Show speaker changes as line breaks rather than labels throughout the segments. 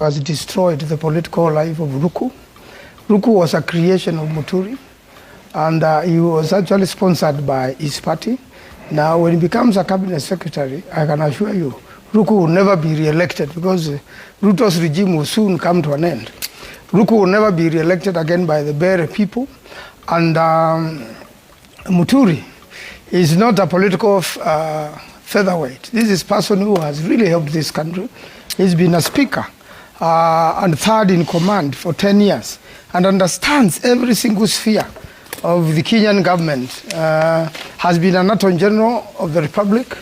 has destroyed the political life of Ruku. Ruku was a creation of Muturi, and he was actually sponsored by his party. Now, when he becomes a cabinet secretary, I can assure you, Ruku will never be re-elected because Ruto's regime will soon come to an end. Ruku will never be re-elected again by the Bere people, and Muturi is not a political featherweight. This is a person who has really helped this country. He's been a speaker and third in command for 10 years and understands every single sphere of the Kenyan government. Has been an Attorney General of the Republic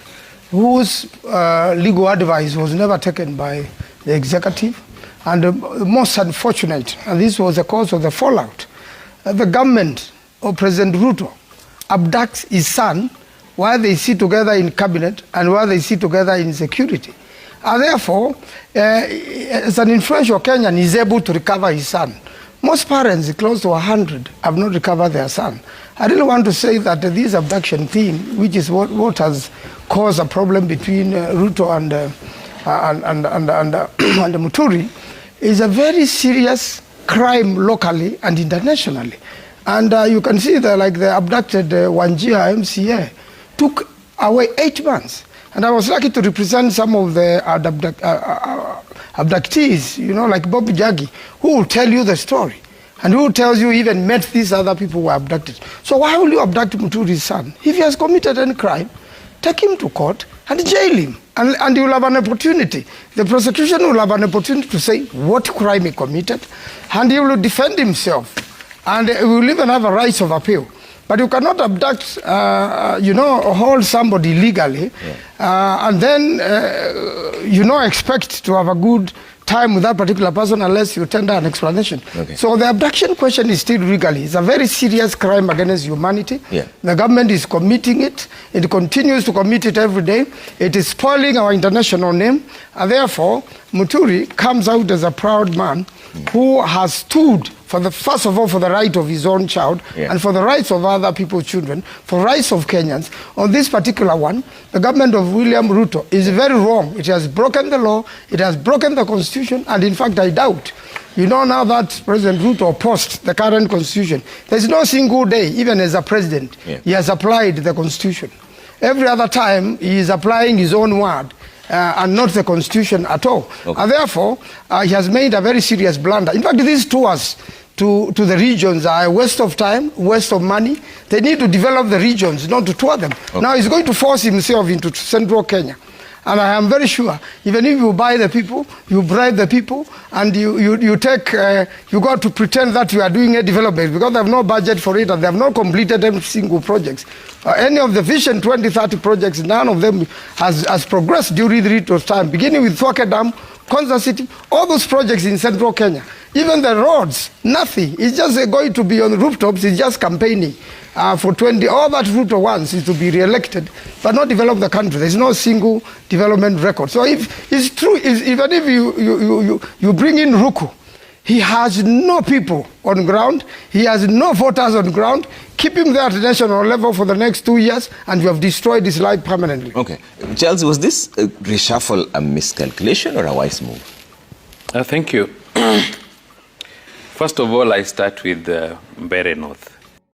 whose legal advice was never taken by the executive. And most unfortunate, and this was the cause of the fallout, the government of President Ruto abducts his son while they sit together in cabinet and while they sit together in security. And therefore, as an influential Kenyan, is able to recover his son. Most parents, close to 100, have not recovered their son. I really want to say that this abduction thing, which is what has caused a problem between Ruto and Muturi, is a very serious crime locally and internationally. And you can see that, like the abducted Wanjia MCA took away 8 months. And I was lucky to represent some of the abductees, you know, like Bob Jaggi, who will tell you the story and who tells you even met these other people who were abducted. So why will you abduct Muturi's son? If he has committed any crime, take him to court and jail him. And he will have an opportunity. The prosecution will have an opportunity to say what crime he committed, and he will defend himself. And he will even have a right of appeal. But you cannot abduct, hold somebody legally, and then, expect to have a good time with that particular person unless you tender an explanation. Okay. So the abduction question is still legally. It's a very serious crime against humanity. Yeah. The government is committing it. It continues to commit it every day. It is spoiling our international name. And therefore, Muturi comes out as a proud man who has stood first of all, for the right of his own child, and for the rights of other people's children, for rights of Kenyans. On this particular one, the government of William Ruto is very wrong. It has broken the law, it has broken the constitution, and in fact, I doubt. You know, now that President Ruto opposed the current constitution, there's no single day, even as a president, he has applied the constitution. Every other time, he is applying his own word. And not the constitution at all. Okay. And therefore, he has made a very serious blunder. In fact, these tours to the regions are a waste of time, waste of money. They need to develop the regions, not to tour them. Okay. Now he's going to force himself into central Kenya. And I am very sure, even if you buy the people, you bribe the people, and you go to pretend that you are doing a development because they have no budget for it and they have not completed every single project. Any of the Vision 2030 projects, none of them has progressed during the Ruto's time, beginning with Thwake Dam, Konza City, all those projects in central Kenya. Even the roads, nothing. It's just going to be on the rooftops, it's just campaigning. For 20, all that Ruto wants is to be re-elected, but not develop the country. There's no single development record. So if it's true, even if you bring in Ruku, he has no people on ground, he has no voters on ground. Keep him there at the national level for the next 2 years, and you have destroyed his life permanently. Okay. Charles, was this a reshuffle a miscalculation or a wise move?
Thank you. First of all, I start with Bere North.